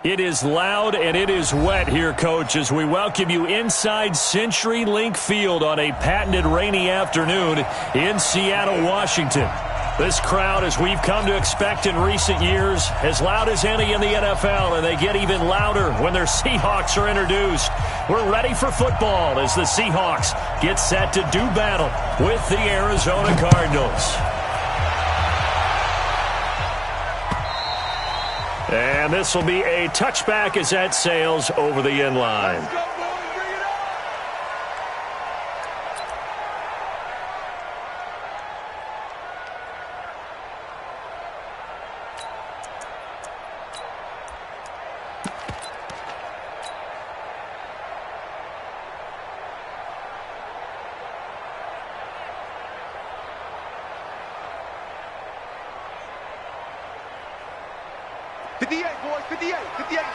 It is loud and it is wet here, Coach, as we welcome you inside CenturyLink Field on a patented rainy afternoon in Seattle, Washington. This crowd, as we've come to expect in recent years, as loud as any in the NFL, and they get even louder when their Seahawks are introduced. We're ready for football as the Seahawks get set to do battle with the Arizona Cardinals. And this will be a touchback as that sails over the end line.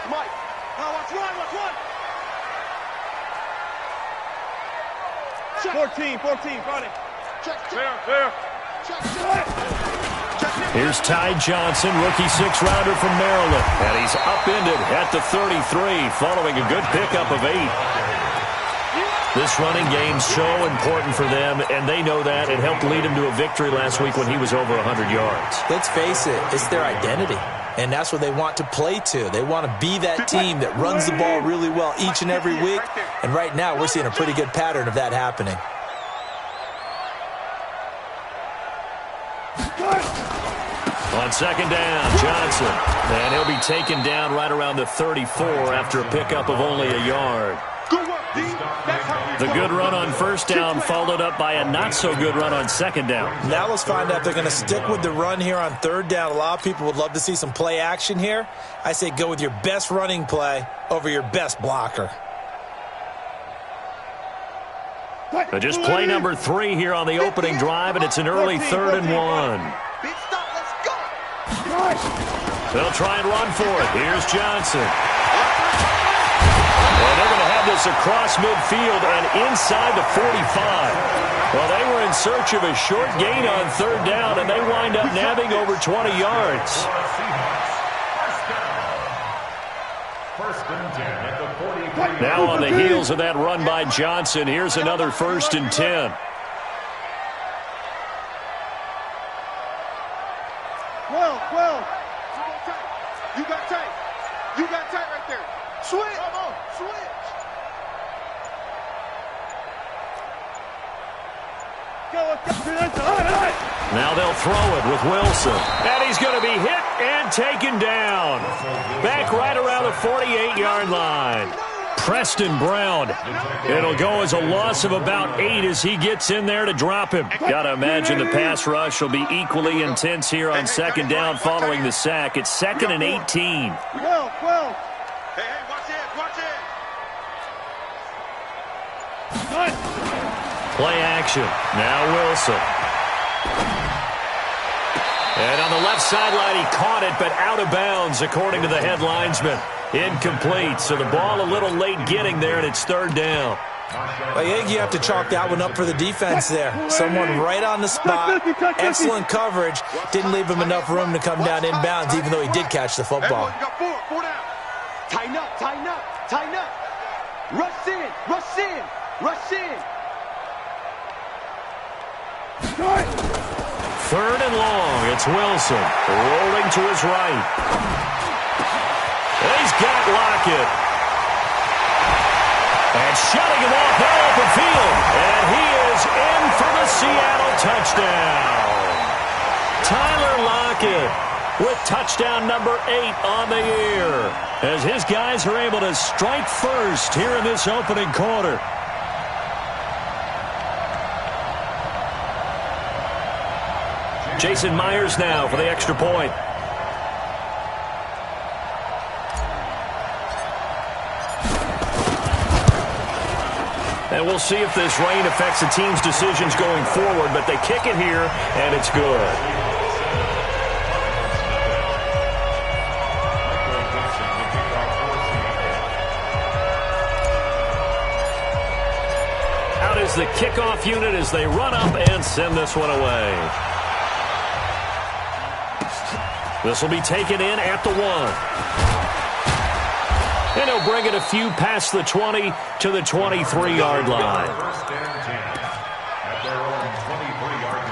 Mike. Now watch one. 14, front it. Check. Here's Ty Johnson, rookie six-rounder from Maryland. And he's upended at the 33 following a good pickup of 8. This running game's so important for them, and they know that. It helped lead him to a victory last week when he was over 100 yards. Let's face it, it's their identity. And that's what they want to play to. They want to be that team that runs the ball really well each and every week. And right now, we're seeing a pretty good pattern of that happening. On second down, Johnson. And he'll be taken down right around the 34 after a pickup of only a yard. The good run on first down followed up by a not-so-good run on second down. Now let's find out if they're going to stick with the run here on third down. A lot of people would love to see some play action here. I say go with your best running play over your best blocker. Just play number 3 here on the opening drive, and it's an early 3rd and 1. They'll try and run for it. Here's Johnson. And they're going to have this across midfield and inside the 45. Well, they were in search of a short gain on third down, and they wind up nabbing over 20 yards. Now on the heels of that run by Johnson, here's another 1st and 10. Well. You got tight right there. Switch. Come on, switch. Now they'll throw it with Wilson. And he's going to be hit and taken down. Back right around the 48-yard line. Preston Brown. It'll go as a loss of about 8 as he gets in there to drop him. Got to imagine the pass rush will be equally intense here on second down following the sack. It's 2nd and 18. Well. Hey, watch it. Play action. Now Wilson. And on the left sideline, he caught it, but out of bounds, according to the head linesman. Incomplete, so the ball a little late getting there, and it's 3rd down. I think you have to chalk that one up for the defense there. Someone right on the spot. Excellent coverage. Didn't leave him enough room to come down inbounds, even though he did catch the football. You got four down. Tighten up. Rush in. 3rd and long. It's Wilson rolling to his right. He's got Lockett. And shutting him off there open field. And he is in for the Seattle touchdown. Tyler Lockett with touchdown number 8 on the year, as his guys are able to strike first here in this opening quarter. Jason Myers now for the extra point. And we'll see if this rain affects the team's decisions going forward, but they kick it here, and it's good. Out is the kickoff unit as they run up and send this one away. This will be taken in at the 1. And he'll bring it a few past the 20 to the 23-yard line. First and 10 at their own 23-yard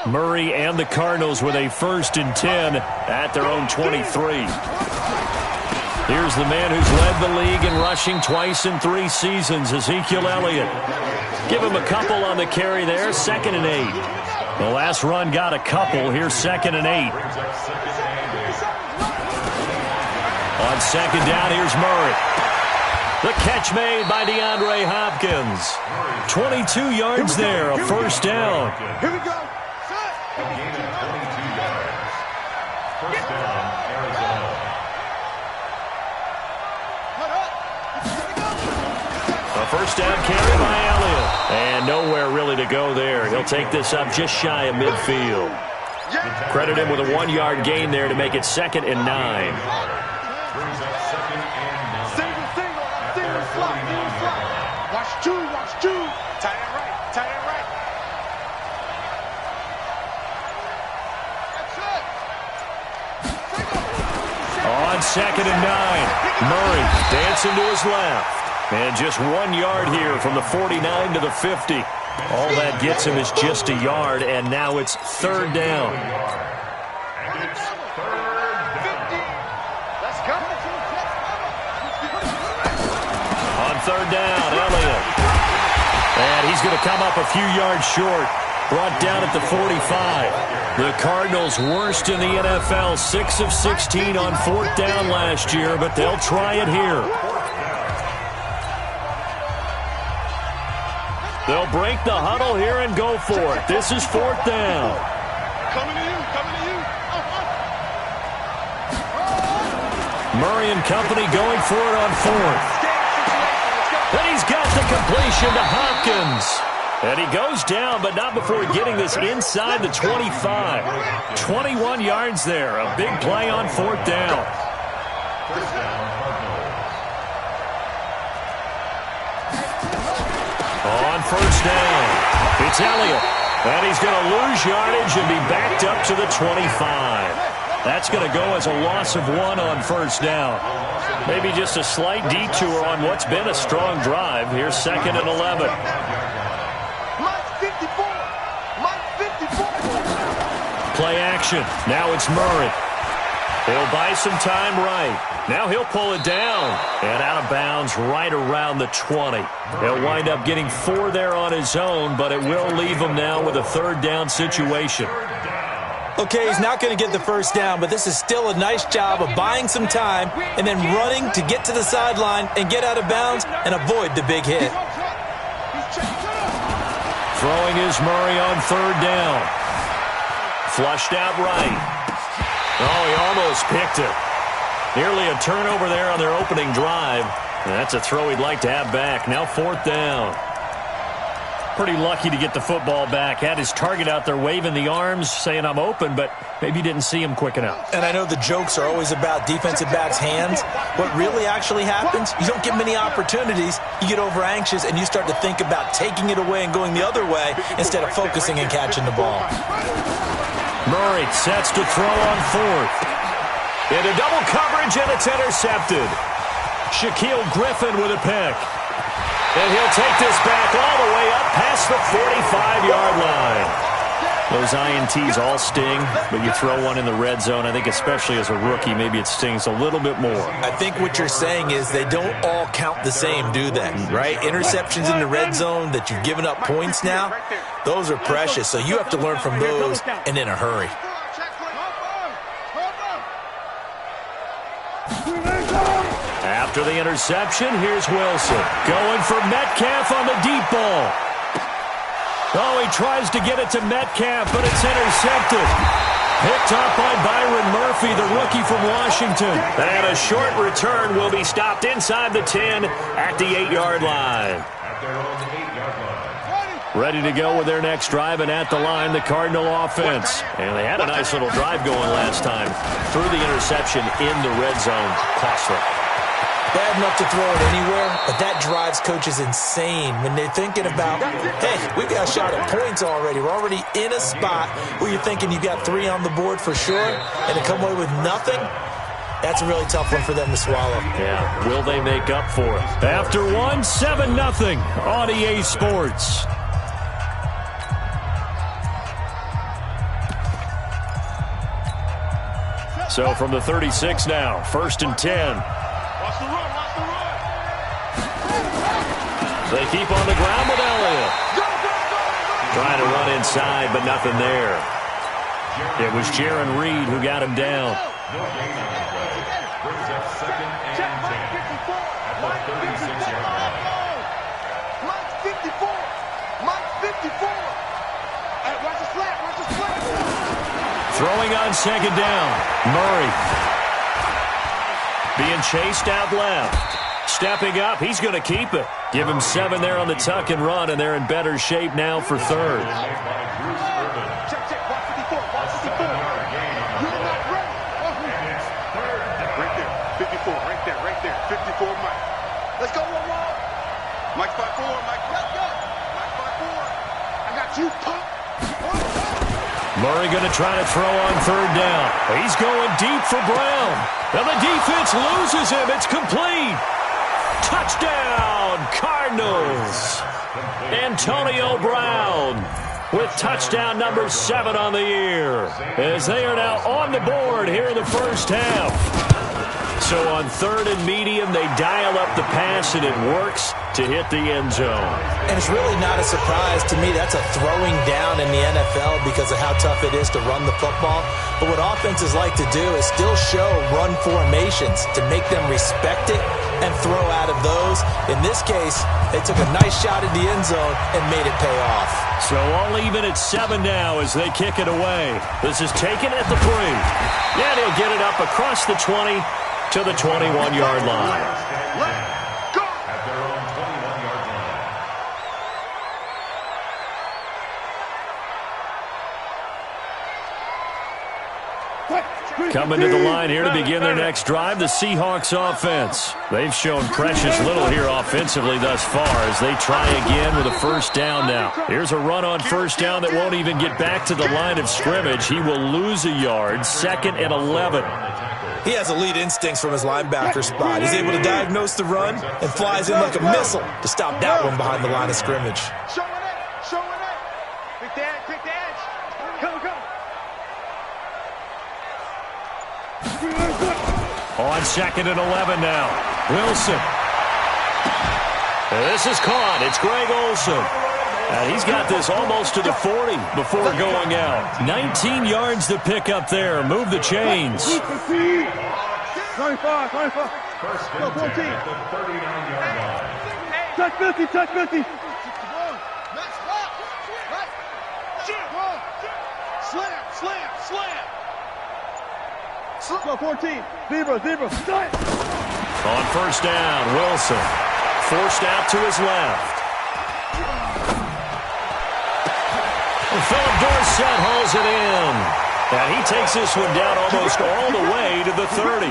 line. Murray and the Cardinals with a 1st and 10 at their own 23. Here's the man who's led the league in rushing twice in 3 seasons, Ezekiel Elliott. Give him a couple on the carry there, 2nd and 8. The last run got a couple. Here's 2nd and 8. On 2nd down, here's Murray. The catch made by DeAndre Hopkins. 22 yards there, a 1st down. Here we go. A gain of 22 yards. First down, Arizona. A 1st down carry by Elliott. And nowhere really to go there. He'll take this up just shy of midfield. Credit him with a 1-yard gain there to make it 2nd and 9. Brings up 2nd and 9. Single slot. Watch two. Tight end right. On 2nd and 9, Murray dancing to his left. And just 1 yard here from the 49 to the 50. All that gets him is just a yard, and now it's 3rd down. And it's 3rd down. Let's go. On 3rd down, Elliott. And he's going to come up a few yards short. Brought down at the 45. The Cardinals worst in the NFL, 6 of 16 on 4th down last year, but they'll try it here. They'll break the huddle here and go for it. This is 4th down. Coming to you. Murray and company going for it on 4th. And he's got the completion to Hopkins. And he goes down, but not before getting this inside the 25. 21 yards there. A big play on 4th down. First down, On 1st down, it's Elliott. And he's going to lose yardage and be backed up to the 25. That's going to go as a loss of 1 on 1st down. Maybe just a slight detour on what's been a strong drive. Here's 2nd and 11. Play action. Now it's Murray. He'll buy some time right. Now he'll pull it down. And out of bounds right around the 20. He'll wind up getting 4 there on his own, but it will leave him now with a 3rd down situation. Okay, he's not going to get the 1st down, but this is still a nice job of buying some time and then running to get to the sideline and get out of bounds and avoid the big hit. Throwing is Murray on 3rd down. Flushed out right. Oh, he almost picked it. Nearly a turnover there on their opening drive. And that's a throw he'd like to have back. Now 4th down. Pretty lucky to get the football back. Had his target out there waving the arms, saying I'm open, but maybe didn't see him quick enough. And I know the jokes are always about defensive backs' hands. What really actually happens, you don't get many opportunities. You get over anxious and you start to think about taking it away and going the other way instead of focusing and catching the ball. Murray sets to throw on 4th. Into double coverage, and it's intercepted. Shaquille Griffin with a pick. And he'll take this back all the way up past the 45-yard line. Those INTs all sting, but you throw one in the red zone, I think especially as a rookie, maybe it stings a little bit more. I think what you're saying is they don't all count the same, do they? Right? Interceptions in the red zone that you've given up points now, those are precious. So you have to learn from those and in a hurry. After the interception, here's Wilson. Going for Metcalf on the deep ball. Oh, he tries to get it to Metcalf, but it's intercepted. Picked up by Byron Murphy, the rookie from Washington. And a short return will be stopped inside the 10 at the 8-yard line. Ready to go with their next drive, and at the line, the Cardinal offense. And they had a nice little drive going last time. Through the interception in the red zone. Costly. bad enough to throw it anywhere, but that drives coaches insane when they're thinking about, hey, we've got a shot at points already. We're already in a spot where you're thinking you've got 3 on the board for sure, and to come away with nothing, that's a really tough one for them to swallow. Yeah, will they make up for it? After one, 7-0 on EA Sports. So from the 36 now, 1st and 10. Watch the run, watch the run. They keep on the ground with Elliott. Trying to run inside, but nothing there. It was Jaron Reed who got him down. No gain on the play. Brings up 2nd and 10 at the 36-yard line. Mike 54. Mike 54. Hey, watch the flat, watch the flat. Throwing on 2nd down. Murray. Being chased out left. Stepping up, he's going to keep it. Give him 7 there on the tuck and run, and they're in better shape now for 3rd. Check, check, watch 54, watch 54. You're not ready. Right there, 54, right there, right there. 54, Mike. Let's go, one. Mike 5-4, Mike, let's go. Mike 5-4. I got you, pump. Murray going to try to throw on 3rd down. He's going deep for Brown. Now the defense loses him. It's complete. Touchdown, Cardinals. Antonio Brown with touchdown number 7 on the year, as they are now on the board here in the first half. So on 3rd and medium, they dial up the pass, and it works to hit the end zone. And it's really not a surprise to me. That's a throwing down in the NFL because of how tough it is to run the football. But what offenses like to do is still show run formations to make them respect it and throw out of those. In this case, they took a nice shot at the end zone and made it pay off. So all even at 7 now as they kick it away. This is taken at the 3. Yeah, they'll get it up across the 20 to the 21-yard line. Let's go. At their own 21-yard line. Coming to the line here to begin their next drive, the Seahawks offense. They've shown precious little here offensively thus far as they try again with a 1st down now. Here's a run on 1st down that won't even get back to the line of scrimmage. He will lose a yard, 2nd and 11. He has elite instincts from his linebacker spot. He's able to diagnose the run and flies in like a missile to stop that one behind the line of scrimmage. Showing it, showing it. Quick the edge, Go, go. On 2nd and 11 now. Wilson. This is caught. It's Greg Olsen. And he's got this almost to the 40 before going out. 19 yards to pick up there. Move the chains. 25. First and 10 at the 39-yard line. Touch 50. Slam. Go 14. Zebra. On 1st down, Wilson. Forced out to his left. Philip Dorsett hauls it in. And he takes this one down almost all the way to the 30.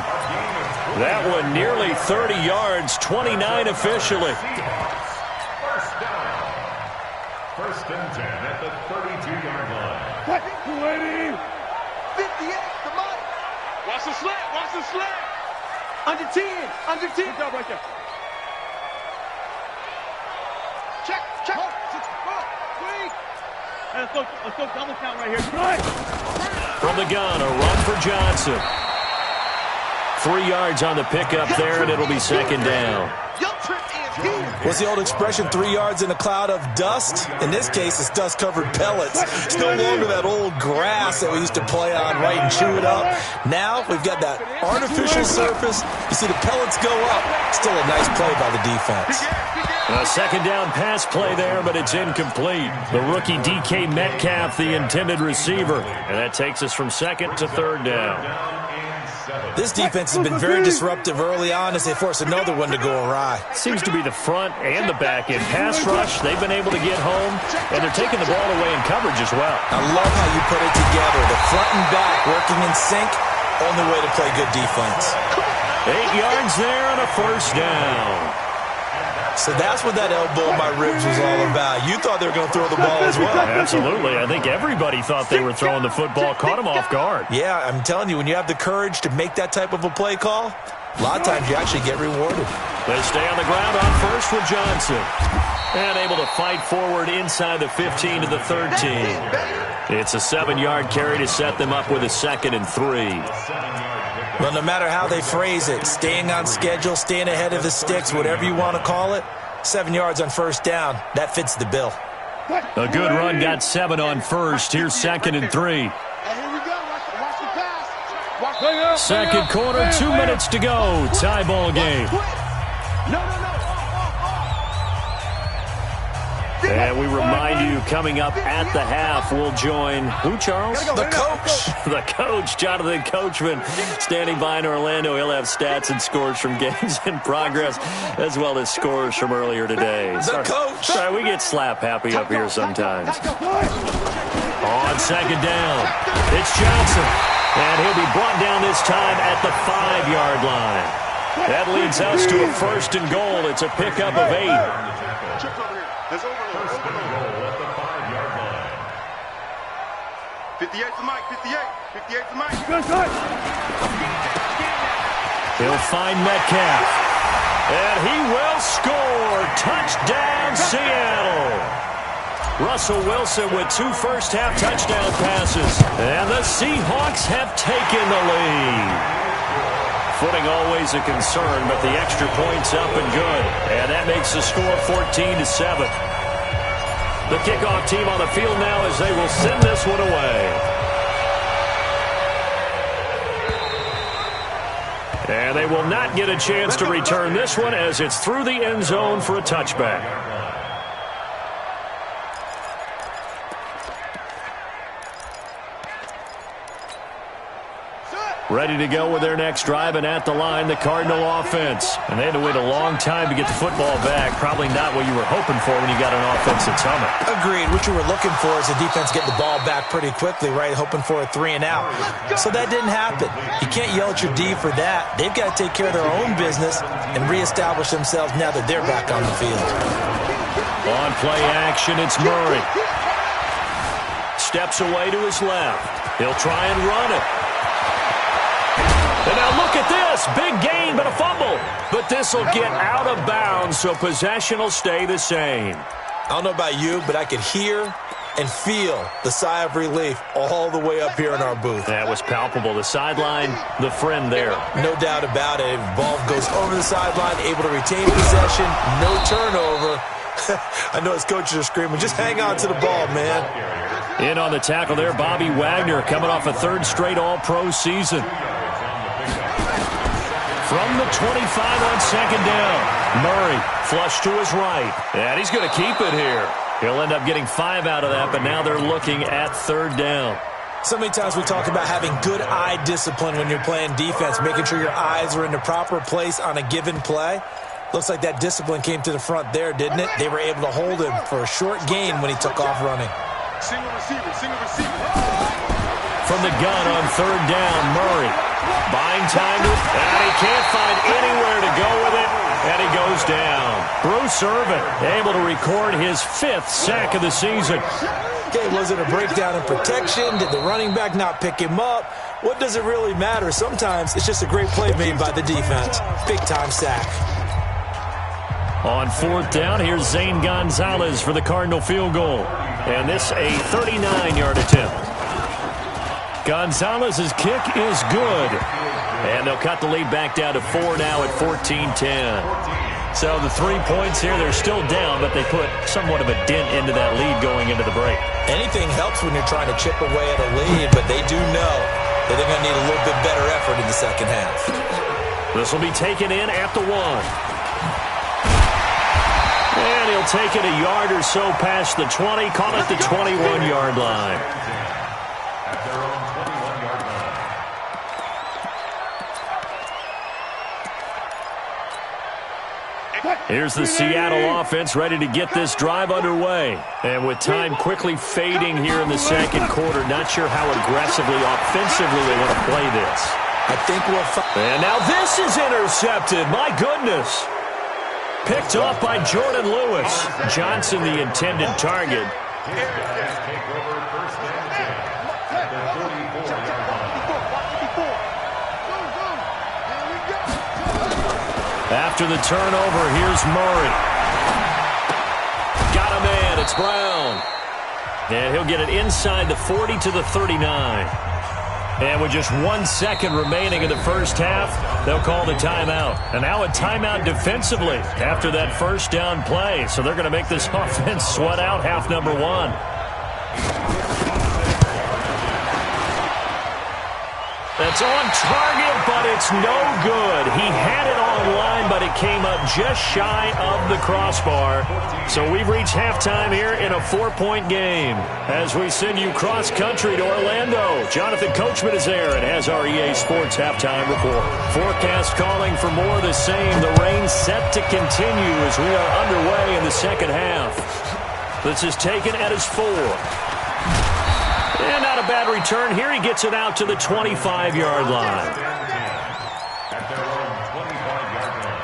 That one nearly 30 yards, 29 officially. First down. 1st and 10 at the 32-yard line. 58, the money. Watch the slant. Under 10. Good job right there. Check. Let's go double count right here. From the gun, a run for Johnson. 3 yards on the pickup there, and it'll be 2nd down. What's the old expression, 3 yards in a cloud of dust? In this case, it's dust-covered pellets. It's no longer that old grass that we used to play on, right, and chew it up. Now, we've got that artificial surface. You see the pellets go up. Still a nice play by the defense. A 2nd down pass play there, but it's incomplete. The rookie DK Metcalf, the intended receiver. And that takes us from 2nd to 3rd down. This defense has been very disruptive early on as they force another one to go awry. Seems to be the front and the back end. Pass rush, they've been able to get home, and they're taking the ball away in coverage as well. I love how you put it together. The front and back working in sync, only way to play good defense. 8 yards there and a first down. So that's what that elbow in my ribs was all about. You thought they were going to throw the ball as well. Absolutely. I think everybody thought they were throwing the football, caught them off guard. Yeah, I'm telling you, when you have the courage to make that type of a play call, a lot of times you actually get rewarded. They stay on the ground on first with Johnson. And able to fight forward inside the 15 to the 13. It's a 7-yard carry to set them up with a 2nd and 3. Well, no matter how they phrase it, staying on schedule, staying ahead of the sticks, whatever you want to call it, 7 yards on first down, that fits the bill. A good run, got 7 on first. Here's 2nd and 3. Second quarter, 2 minutes to go. Tie ball game. And we remind you, coming up at the half, we'll join who, Charles? The coach. The coach, Jonathan Coachman, standing by in Orlando. He'll have stats and scores from games in progress, as well as scores from earlier today. The coach. Sorry, we get slap happy up here sometimes. On second down, it's Johnson. And he'll be brought down this time at the 5-yard line. That leads us to a 1st and goal. It's a pickup of 8. That's over. First and goal at the 5-yard line. 58 to Mike. 58 to Mike. He'll find Metcalf. And he will score. Touchdown, Seattle. Russell Wilson with 2 first-half touchdown passes. And the Seahawks have taken the lead. Footing always a concern, but the extra point's up and good. And that makes the score 14-7. The kickoff team on the field now as they will send this one away. And they will not get a chance to return this one as it's through the end zone for a touchback. Ready to go with their next drive, and at the line, the Cardinal offense. And they had to wait a long time to get the football back. Probably not what you were hoping for when you got an offense at Summit. Agreed. What you were looking for is the defense getting the ball back pretty quickly, right? Hoping for a 3 and out. So that didn't happen. You can't yell at your D for that. They've got to take care of their own business and reestablish themselves now that they're back on the field. On play action, it's Murray. Steps away to his left. He'll try and run it. And now look at this. Big gain, but a fumble. But this will get out of bounds, so possession will stay the same. I don't know about you, but I could hear and feel the sigh of relief all the way up here in our booth. That was palpable. The sideline, the friend there. No doubt about it. Ball goes over the sideline, able to retain possession, no turnover. I know his coaches are screaming, just hang on to the ball, man. In on the tackle there, Bobby Wagner, coming off a 3rd straight All-Pro season. From the 25 on second down. Murray flush to his right. And he's going to keep it here. He'll end up getting 5 out of that, but now they're looking at 3rd down. So many times we talk about having good eye discipline when you're playing defense, making sure your eyes are in the proper place on a given play. Looks like that discipline came to the front there, didn't it? They were able to hold him for a short gain when he took off running. Single receiver. From the gun on 3rd down, Murray. Buying time, and he can't find anywhere to go with it, and he goes down. Bruce Irvin able to record his 5th sack of the season. Okay, was it a breakdown in protection? Did the running back not pick him up? What does it really matter? Sometimes it's just a great play made by the defense. Big-time sack. On 4th down, here's Zane Gonzalez for the Cardinal field goal. And this a 39-yard attempt. Gonzalez's kick is good. And they'll cut the lead back down to 4 now at 14-10. So the 3 points here, they're still down, but they put somewhat of a dent into that lead going into the break. Anything helps when you're trying to chip away at a lead, but they do know that they're going to need a little bit better effort in the second half. This will be taken in at the 1. And he'll take it a yard or so past the 20, call it the 21-yard line. Here's the Seattle offense ready to get this drive underway. And with time quickly fading here in the second quarter, not sure how aggressively, offensively they want to play this. I think we'll find. And now this is intercepted. My goodness. Picked off by Jordan Lewis. Johnson, the intended target. After the turnover, here's Murray. Got a man. It's Brown. And he'll get it inside the 40 to the 39. And with just 1 second remaining in the first half, they'll call the timeout. And now a timeout defensively after that first down play. So they're going to make this offense sweat out half number one. That's on target, but it's no good. He had it online, but it came up just shy of the crossbar. So we've reached halftime here in a 4-point game. As we send you cross-country to Orlando, Jonathan Coachman is there and has our EA Sports halftime report. Forecast calling for more of the same. The rain set to continue as we are underway in the second half. This is taken at his 4. And not a bad return here. He gets it out to the 25-yard line. At their own 25-yard line.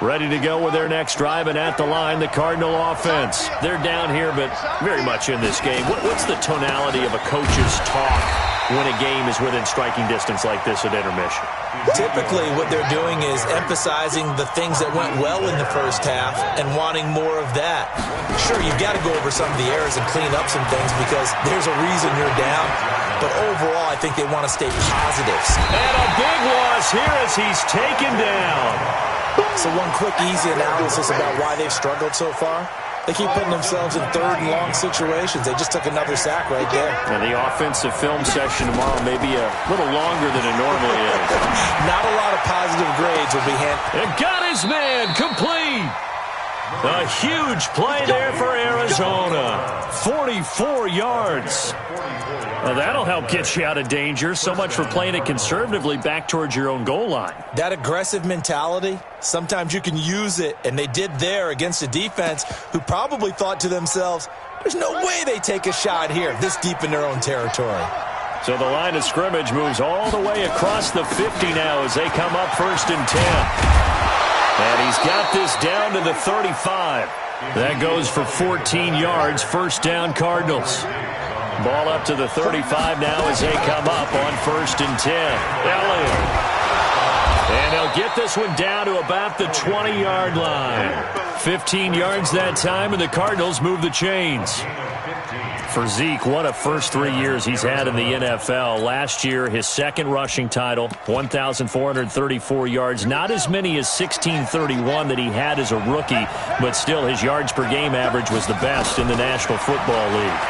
Ready to go with their next drive, and at the line, the Cardinal offense. They're down here, but very much in this game. What's the tonality of a coach's talk when a game is within striking distance like this at intermission? Typically, what they're doing is emphasizing the things that went well in the first half and wanting more of that. Sure, you've got to go over some of the errors and clean up some things because there's a reason you're down. But overall, I think they want to stay positive. And a big loss here as he's taken down. So one quick, easy analysis about why they've struggled so far. They keep putting themselves in third and long situations. They just took another sack right there. And the offensive film session tomorrow may be a little longer than it normally is. Not a lot of positive grades will be handed. And got his man complete. A huge play there for Arizona. 44 yards. Well, that'll help get you out of danger. So much for playing it conservatively back towards your own goal line. That aggressive mentality, sometimes you can use it, and they did there against a defense who probably thought to themselves, there's no way they take a shot here this deep in their own territory. So the line of scrimmage moves all the way across the 50 now as they come up 1st and 10. And he's got this down to the 35. That goes for 14 yards. First down, Cardinals. Ball up to the 35 now as they come up on 1st and 10. Elliott. And they'll get this one down to about the 20-yard line. 15 yards that time, and the Cardinals move the chains. For Zeke, what a first 3 years he's had in the NFL. Last year, his second rushing title, 1,434 yards. Not as many as 1,631 that he had as a rookie, but still his yards per game average was the best in the National Football League.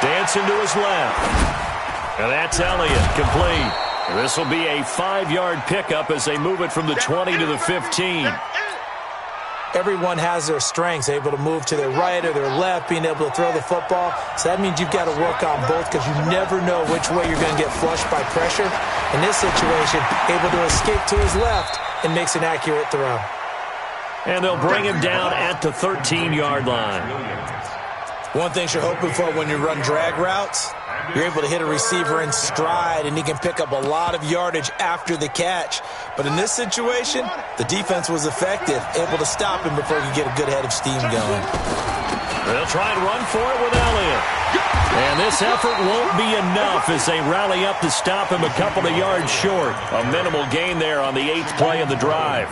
Dancing to his left. And that's Elliott, complete. This will be a 5-yard pickup as they move it from the 20 to the 15. Everyone has their strengths, able to move to their right or their left, being able to throw the football. So that means you've got to work on both because you never know which way you're going to get flushed by pressure. In this situation, able to escape to his left and makes an accurate throw. And they'll bring him down at the 13-yard line. One thing you're hoping for when you run drag routes, you're able to hit a receiver in stride, and he can pick up a lot of yardage after the catch. But in this situation, the defense was effective, able to stop him before he could get a good head of steam going. They'll try and run for it with Elliott. And this effort won't be enough as they rally up to stop him a couple of yards short. A minimal gain there on the 8th play of the drive.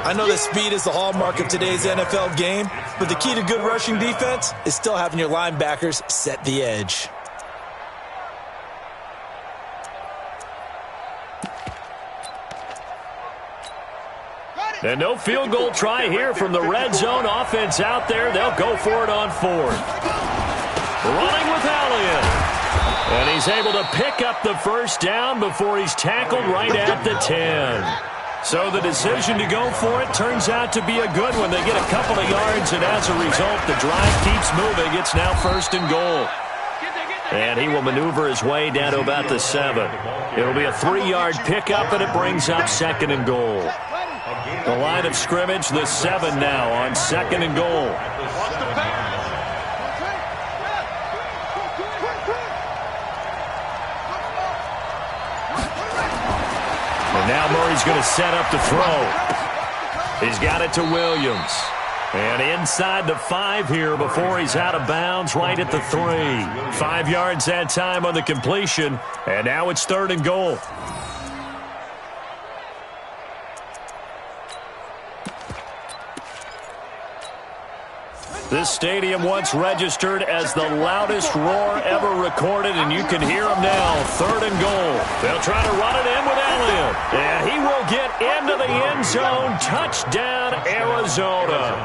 I know that speed is the hallmark of today's NFL game, but the key to good rushing defense is still having your linebackers set the edge. And no field goal try here from the red zone offense out there. They'll go for it on 4th. Running with Elliott. And he's able to pick up the first down before he's tackled right at the 10. So the decision to go for it turns out to be a good one. They get a couple of yards, and as a result, the drive keeps moving. It's now 1st and goal. And he will maneuver his way down to about the 7. It'll be a 3-yard pickup, and it brings up 2nd and goal. The line of scrimmage, the 7 now on 2nd and goal. And now Murray's going to set up to throw. He's got it to Williams. And inside the 5 here before he's out of bounds right at the 3. 5 yards that time on the completion. And now it's 3rd and goal. This stadium once registered as the loudest roar ever recorded, and you can hear them now. 3rd and goal. They'll try to run it in with Elliott. And he will get into the end zone. Touchdown, Arizona.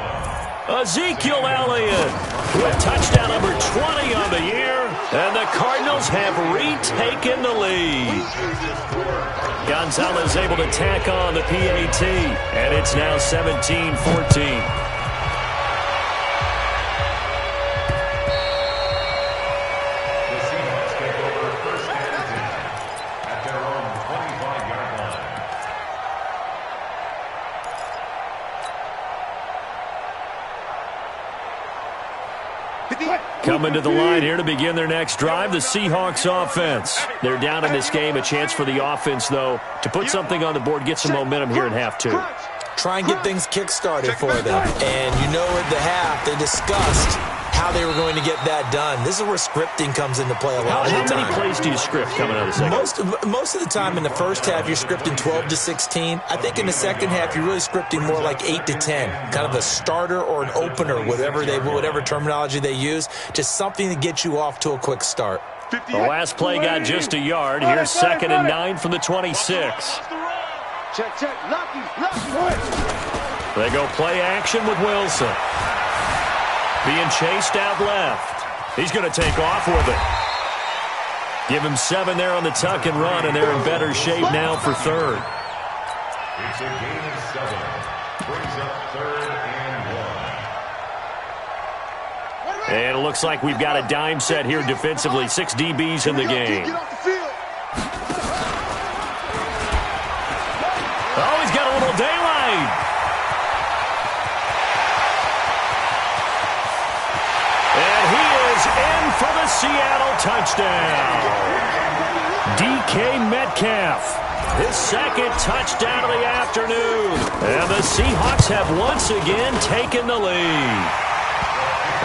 Ezekiel Elliott with touchdown number 20 on the year. And the Cardinals have retaken the lead. Gonzalez able to tack on the PAT. And it's now 17-14. Coming to the line here to begin their next drive, the Seahawks offense. They're down in this game. A chance for the offense, though, to put something on the board, get some momentum here in half 2. Try and get things kick-started for them. And you know at the half, they discussed how they were going to get that done. This is where scripting comes into play a lot of the time. How many plays do you script coming out of the second? Most of the time in the first half, you're scripting 12 to 16. I think in the second half, you're really scripting more like 8 to 10. Kind of a starter or an opener, whatever terminology they use. Just something to get you off to a quick start. The last play got just a yard. Here's 2nd and 9 from the 26. Check. Lucky. They go play action with Wilson. Being chased out left. He's going to take off with it. Give him 7 there on the tuck and run, and they're in better shape now for 3rd. It's a gain of 7. Brings up 3rd and 1. And it looks like we've got a dime set here defensively. 6 DBs in the game. Oh, he's got a little daylight. And he is in for the Seattle touchdown. DK Metcalf, his 2nd touchdown of the afternoon. And the Seahawks have once again taken the lead.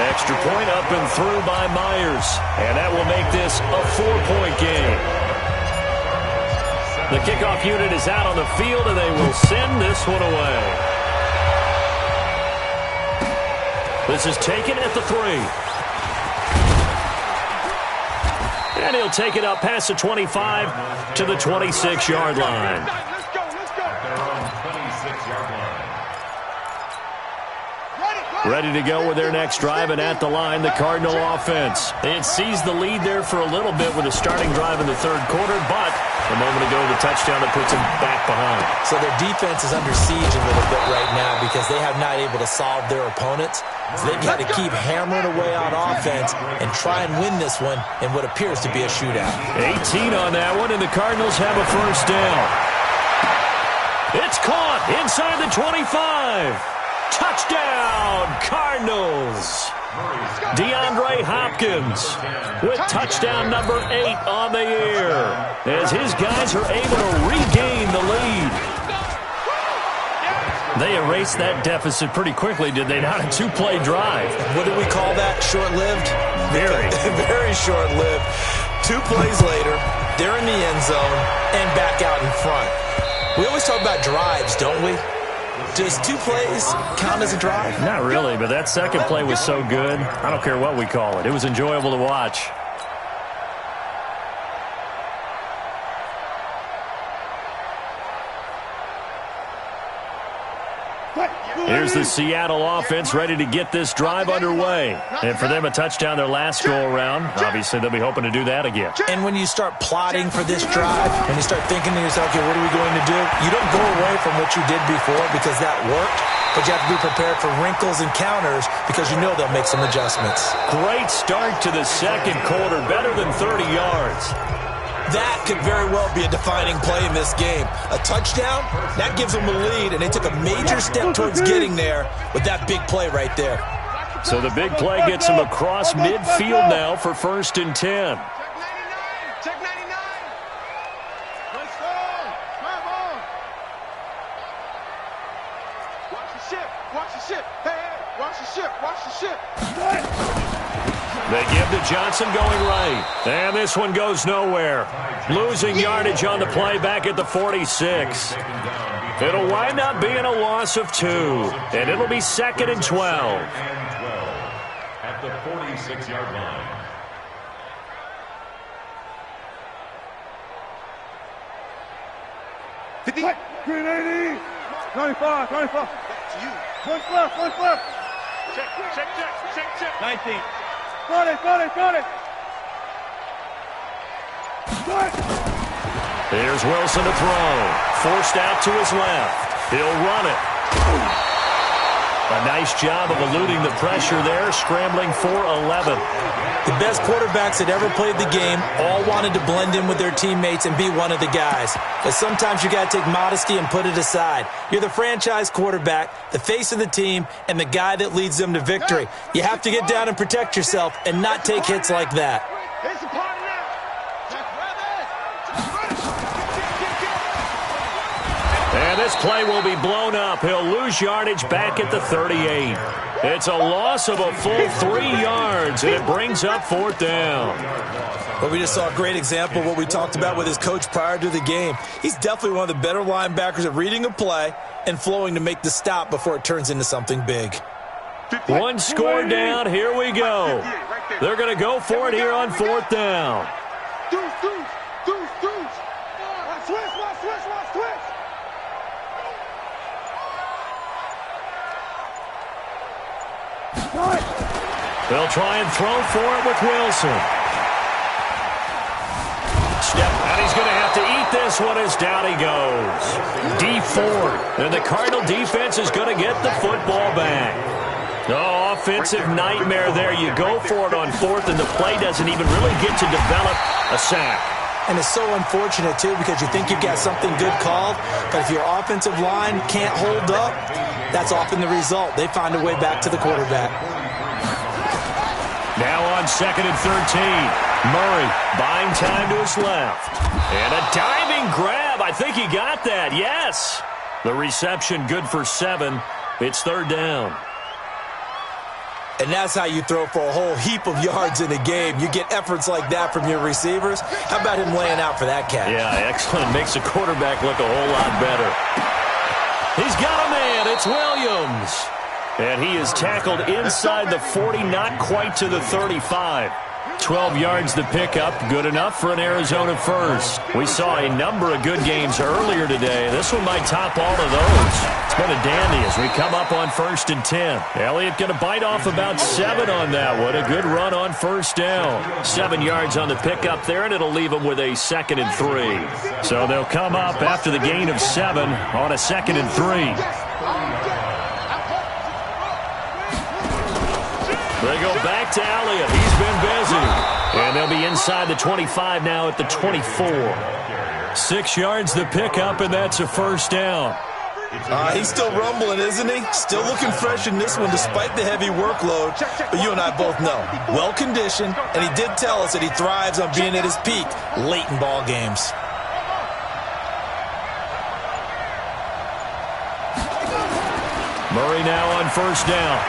Extra point up and through by Myers. And that will make this a 4-point game. The kickoff unit is out on the field, and they will send this one away. This is taken at the 3. And he'll take it up past the 25 to the 26-yard line. Let's go. They're on 26-yard line. Ready to go with their next drive, and at the line, the Cardinal offense. It seized the lead there for a little bit with a starting drive in the 3rd quarter, but a moment ago, the touchdown that puts them back behind. So their defense is under siege a little bit right now because they have not able to solve their opponents. So they've got to keep hammering away on offense and try and win this one in what appears to be a shootout. 18 on that one, and the Cardinals have a 1st down. It's caught inside the 25. Touchdown, Cardinals. DeAndre Hopkins with touchdown number 8 on the year as his guys are able to regain the lead. They erased that deficit pretty quickly, did they not? A 2-play drive. What do we call that? Short-lived? Very. Very short-lived. 2 plays later, they're in the end zone and back out in front. We always talk about drives, don't we? Does 2 plays count as a drive? Not really, but that 2nd play was so good. I don't care what we call it. It was enjoyable to watch. Here's the Seattle offense ready to get this drive underway. And for them, a touchdown their last go-around. Obviously, they'll be hoping to do that again. And when you start plotting for this drive, when you start thinking to yourself, okay, what are we going to do? You don't go away from what you did before because that worked, but you have to be prepared for wrinkles and counters because you know they'll make some adjustments. Great start to the second quarter, better than 30 yards. That could very well be a defining play in this game. A touchdown, that gives them a lead, and they took a major step towards getting there with that big play right there. So the big play gets them across midfield now for 1st and 10. Check 99. Let's go. Come on. Watch the ship. Watch the ship. Hey, watch the ship. Watch the ship. They give to Johnson going right. And this one goes nowhere. Losing yardage on the play back at the 46. It'll wind up being a loss of 2. And it'll be 2nd and 12. At the 46-yard line. Green 80. 95. 95. Back to you. One left. Check. 19. Got it. Here's Wilson to throw. Forced out to his left. He'll run it. A nice job of eluding the pressure there, scrambling for 11. The best quarterbacks that ever played the game all wanted to blend in with their teammates and be one of the guys. But sometimes you got to take modesty and put it aside. You're the franchise quarterback, the face of the team, and the guy that leads them to victory. You have to get down and protect yourself and not take hits like that. It's a party now. And this play will be blown up. He'll lose yardage back at the 38. It's a loss of a full 3 yards, and it brings up 4th down. Well, we just saw a great example of what we talked about with his coach prior to the game. He's definitely one of the better linebackers at reading a play and flowing to make the stop before it turns into something big. One score down. Here we go. They're going to go for it here on 4th down. Deuce. Watch switch. They'll try and throw for it with Wilson. And he's going to have to eat this one as down he goes. D4. And the Cardinal defense is going to get the football back. Oh, offensive nightmare there. You go for it on 4th, and the play doesn't even really get to develop a sack. And it's so unfortunate, too, because you think you've got something good called, but if your offensive line can't hold up, that's often the result. They find a way back to the quarterback. Now on 2nd and 13. Murray buying time to his left. And a diving grab. I think he got that. Yes. The reception good for 7. It's 3rd down. And that's how you throw for a whole heap of yards in a game. You get efforts like that from your receivers. How about him laying out for that catch? Yeah, excellent. Makes the quarterback look a whole lot better. He's got a man. It's Williams. And he is tackled inside the 40, not quite to the 35. 12 yards to pick up, good enough for an Arizona first. We saw a number of good games earlier today. This one might top all of those. It's been a dandy as we come up on 1st and 10. Elliott going to bite off about 7 on that one. A good run on 1st down. 7 yards on the pickup there, and it'll leave them with a 2nd and 3. So they'll come up after the gain of 7 on a 2nd and 3. They go back to Elliott. He's been busy. And they'll be inside the 25 now at the 24. 6 yards to pick up, and that's a 1st down. He's still rumbling, isn't he? Still looking fresh in this one despite the heavy workload. But you and I both know, well-conditioned, and he did tell us that he thrives on being at his peak late in ball games. Murray now on 1st down.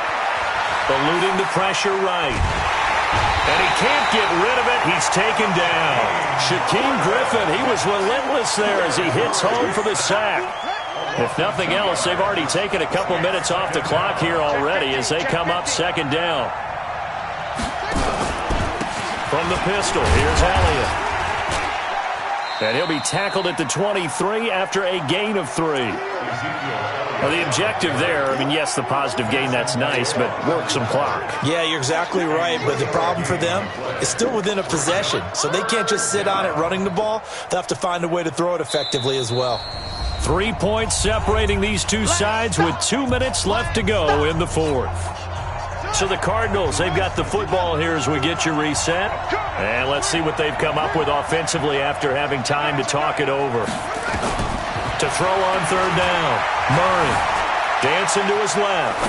Eluding the pressure right. And he can't get rid of it. He's taken down. Shaquem Griffin, he was relentless there as he hits home for the sack. If nothing else, they've already taken a couple minutes off the clock here already as they come up 2nd down. From the pistol, here's Elliott. And he'll be tackled at the 23 after a gain of 3. Well, the objective there, I mean, yes, the positive gain, that's nice, but work some clock. Yeah, you're exactly right, but the problem for them is still within a possession, so they can't just sit on it running the ball. They'll have to find a way to throw it effectively as well. 3 points separating these two sides with 2 minutes left to go in the fourth. So the Cardinals, they've got the football here as we get you reset. And let's see what they've come up with offensively after having time to talk it over. To throw on third down, Murray dancing to his left.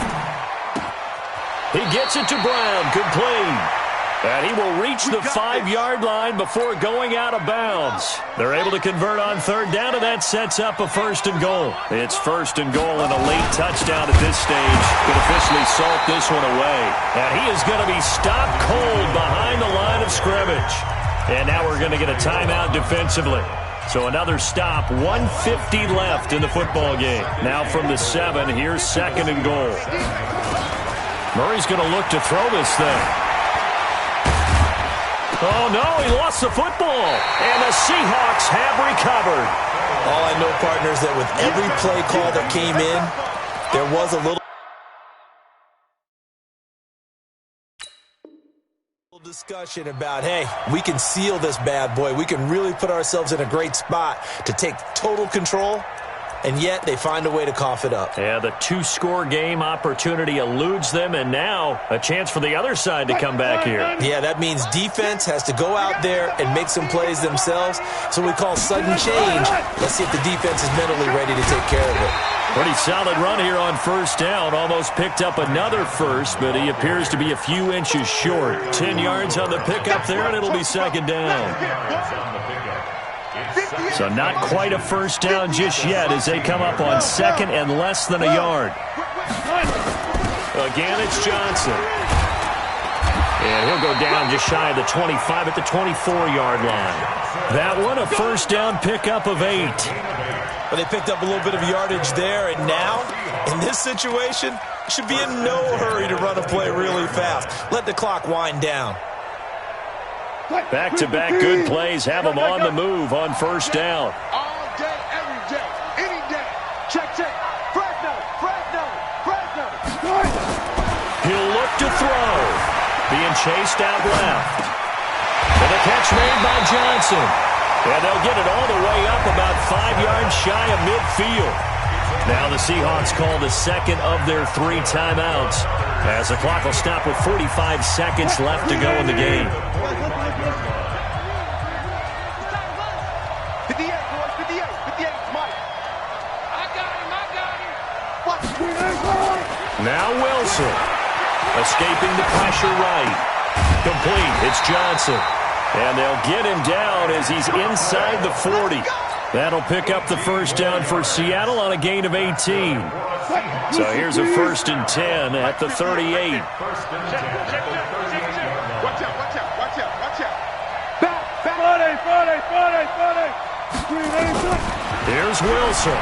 He gets it to Brown, complete. And he will reach the 5-yard line before going out of bounds. They're able to convert on third down, and that sets up a 1st and goal. It's 1st and goal and a late touchdown at this stage could officially salt this one away. And he is going to be stopped cold behind the line of scrimmage. And now we're going to get a timeout defensively. So another stop, 1:50 left in the football game. Now from the 7, here's 2nd and goal. Murray's going to look to throw this thing. Oh, no, he lost the football. And the Seahawks have recovered. All I know, partners, that with every play call that came in, there was a little discussion about, hey, we can seal this bad boy. We can really put ourselves in a great spot to take total control. And yet they find a way to cough it up. Yeah, the 2-score game opportunity eludes them, and now a chance for the other side to come back here. Yeah, that means defense has to go out there and make some plays themselves. So we call sudden change. Let's see if the defense is mentally ready to take care of it. Pretty solid run here on 1st down. Almost picked up another first, but he appears to be a few inches short. 10 yards on the pickup there, and it'll be 2nd down. So not quite a 1st down just yet as they come up on 2nd and less than a yard. Again, it's Johnson. And he'll go down just shy of the 25 at the 24-yard line. That one, a 1st down pickup of 8. Well, they picked up a little bit of yardage there, and now, in this situation, should be in no hurry to run a play really fast. Let the clock wind down. Back-to-back good plays have them on the move on 1st down. All day, every day, any day. Check. Fresno. He'll look to throw. Being chased out left. And a catch made by Johnson. And they'll get it all the way up about 5 yards shy of midfield. Now the Seahawks call the 2nd of their 3 timeouts as the clock will stop with 45 seconds left to go in the game. 58, boys, 58, Mike. I got him. What? Now Wilson. Escaping the pressure right. Complete. It's Johnson. And they'll get him down as he's inside the 40. That'll pick up the 1st down for Seattle on a gain of 18. So here's a 1st and 10 at the 38. Watch out. Back. Here's Wilson.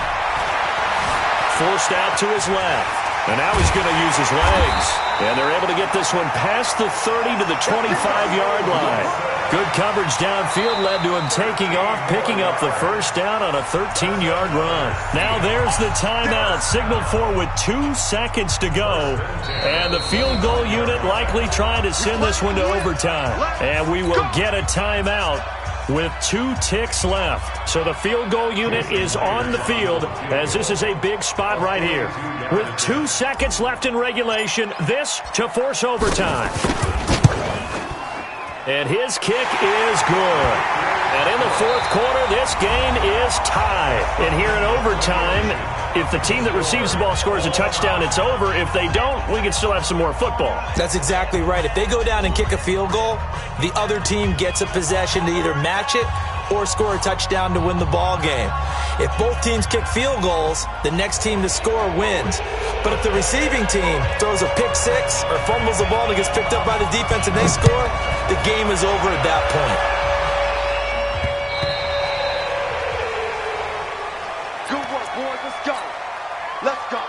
Forced out to his left. And now he's going to use his legs. And they're able to get this one past the 30 to the 25-yard line. Good coverage downfield led to him taking off, picking up the 1st down on a 13-yard run. Now there's the timeout, signaled for with 2 seconds to go. And the field goal unit likely trying to send this one to overtime. And we will get a timeout with 2 ticks left. So the field goal unit is on the field as this is a big spot right here. With 2 seconds left in regulation, this to force overtime. And his kick is good. And in the 4th quarter, this game is tied. And here in overtime, if the team that receives the ball scores a touchdown, it's over. If they don't, we can still have some more football. That's exactly right. If they go down and kick a field goal, the other team gets a possession to either match it or score a touchdown to win the ball game. If both teams kick field goals, the next team to score wins. But if the receiving team throws a pick 6 or fumbles the ball and it gets picked up by the defense and they score, the game is over at that point. Good work, boys. Let's go.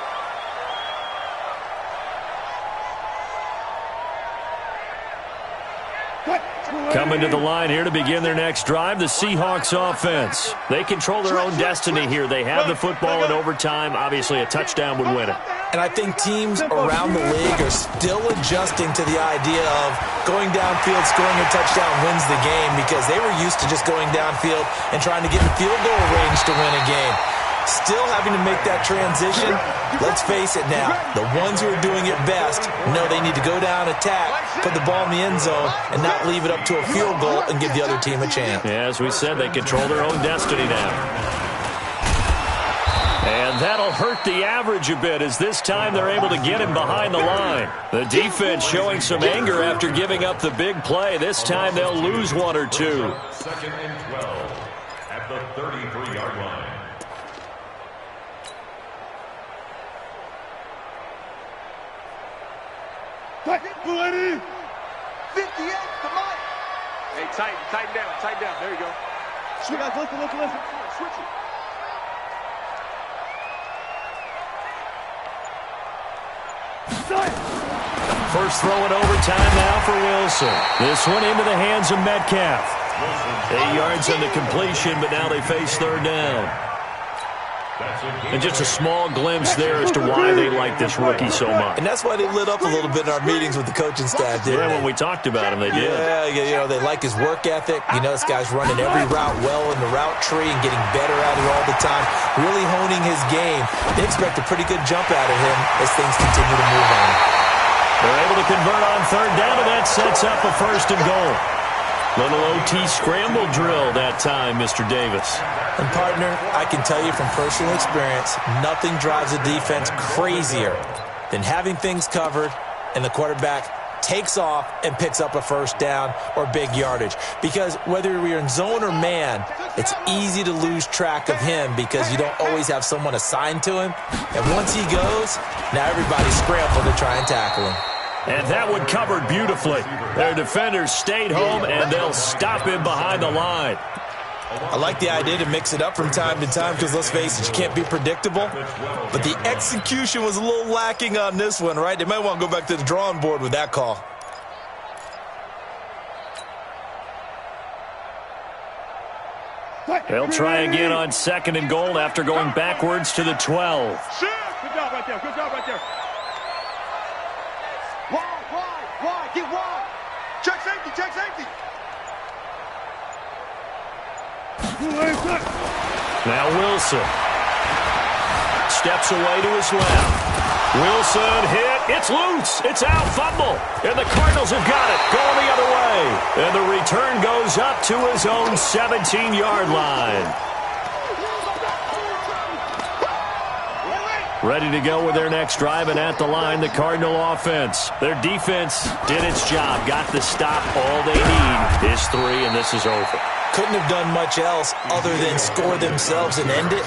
Coming to the line here to begin their next drive, the Seahawks offense. They control their own destiny here. They have the football in overtime. Obviously, a touchdown would win it. And I think teams around the league are still adjusting to the idea of going downfield, scoring a touchdown wins the game because they were used to just going downfield and trying to get in field goal range to win a game. Still having to make that transition. Let's face it now, the ones who are doing it best know they need to go down, attack, put the ball in the end zone, and not leave it up to a field goal and give the other team a chance. Yeah, as we said, they control their own destiny now. And that'll hurt the average a bit as this time they're able to get him behind the line. The defense showing some anger after giving up the big play. This time they'll lose one or two. 2nd and 12 at the 33-yard line. Ready? 58, come on. Hey, tighten down. There you go. Switch, guys, listen. Switch it. First throw in overtime now for Wilson. This one into the hands of Metcalf. 8 yards on the completion, but now they face third down. And just a small glimpse there as to why they like this rookie so much. And that's why they lit up a little bit in our meetings with the coaching staff, didn't Yeah, they? when we talked about him, they did. Yeah, you know, they like his work ethic. You know, this guy's running every route well in the route tree and getting better at it all the time, really honing his game. They expect a pretty good jump out of him as things continue to move on. They're able to convert on third down, and that sets up a 1st and goal. Little OT scramble drill that time, Mr. Davis. And, partner, I can tell you from personal experience, nothing drives a defense crazier than having things covered and the quarterback takes off and picks up a 1st down or big yardage. Because whether you're in zone or man, it's easy to lose track of him because you don't always have someone assigned to him. And once he goes, now everybody's scrambling to try and tackle him. And that one covered beautifully. Their defenders stayed home, and they'll stop him behind the line. I like the idea to mix it up from time to time because, let's face it, you can't be predictable. But the execution was a little lacking on this one, right? They might want to go back to the drawing board with that call. They'll try again on 2nd and goal after going backwards to the 12. Good job right there. Wide, get wide. Check safety. Now Wilson steps away to his left. Wilson hit. It's loose. It's out. Fumble. And the Cardinals have got it. Going the other way. And the return goes up to his own 17-yard line. Ready to go with their next drive, and at the line, the Cardinal offense. Their defense did its job, got the stop. All they need is 3, and this is over. Couldn't have done much else other than score themselves and end it.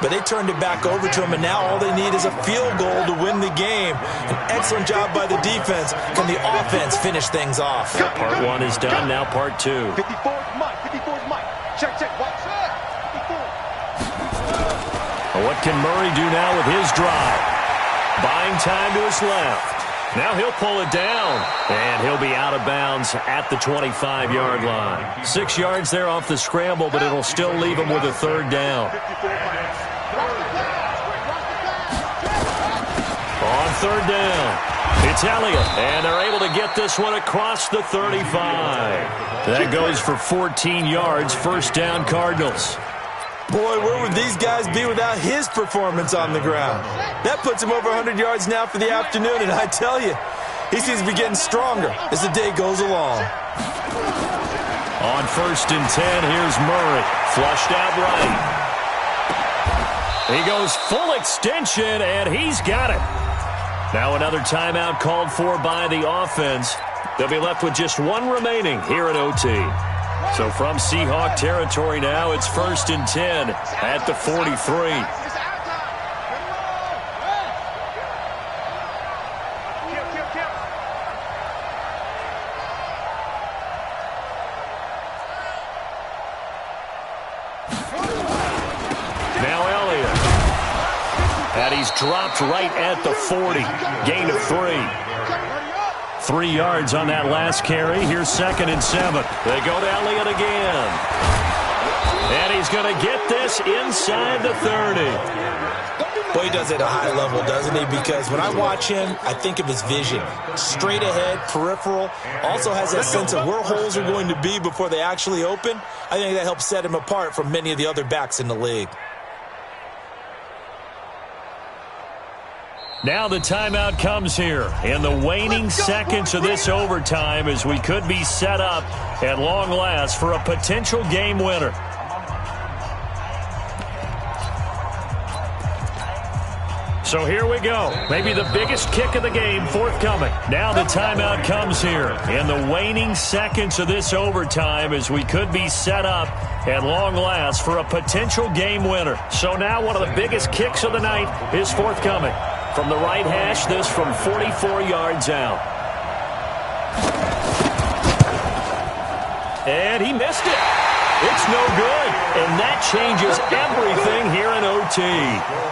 But they turned it back over to him, and now all they need is a field goal to win the game. An excellent job by the defense. Can the offense finish things off? Part 1 is done, now part 2. 54's Mike. Check. Watch it. 54. Well, what can Murray do now with his drive? Buying time to his left. Now he'll pull it down, and he'll be out of bounds at the 25-yard line. 6 yards there off the scramble, but it'll still leave him with a 3rd down. On 3rd down, it's Elliott, and they're able to get this one across the 35. That goes for 14 yards, 1st down Cardinals. Boy, where would these guys be without his performance on the ground? That puts him over 100 yards now for the afternoon, and I tell you, he seems to be getting stronger as the day goes along. On 1st and 10, here's Murray, flushed out right. He goes full extension, and he's got it. Now another timeout called for by the offense. They'll be left with just 1 remaining here at OT. So from Seahawk territory now, it's 1st and 10 at the 43. Now Elliott. And he's dropped right at the 40. Gain of 3. 3 yards on that last carry. Here's 2nd and 7. They go to Elliott again. And he's going to get this inside the 30. Boy, he does it at a high level, doesn't he? Because when I watch him, I think of his vision. Straight ahead, peripheral. Also has that sense of where holes are going to be before they actually open. I think that helps set him apart from many of the other backs in the league. Now the timeout comes here in the waning seconds of this overtime as we could be set up at long last for a potential game winner. So here we go. Maybe the biggest kick of the game forthcoming. Now the timeout comes here in the waning seconds of this overtime as we could be set up at long last for a potential game winner. So now one of the biggest kicks of the night is forthcoming. From the right hash, this from 44 yards out. And he missed it. It's no good. And that changes everything here in OT.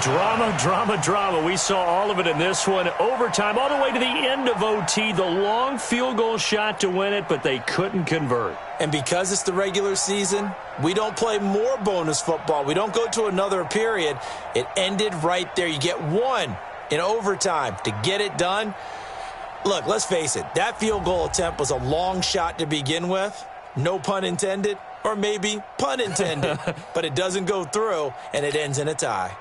Drama, drama, drama. We saw all of it in this one. Overtime, all the way to the end of OT. The long field goal shot to win it, but they couldn't convert. And because it's the regular season, we don't play more bonus football. We don't go to another period. It ended right there. You get one in overtime to get it done. Look, let's face it. That field goal attempt was a long shot to begin with. No pun intended, or maybe pun intended. But it doesn't go through, and it ends in a tie.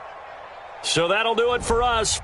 So that'll do it for us.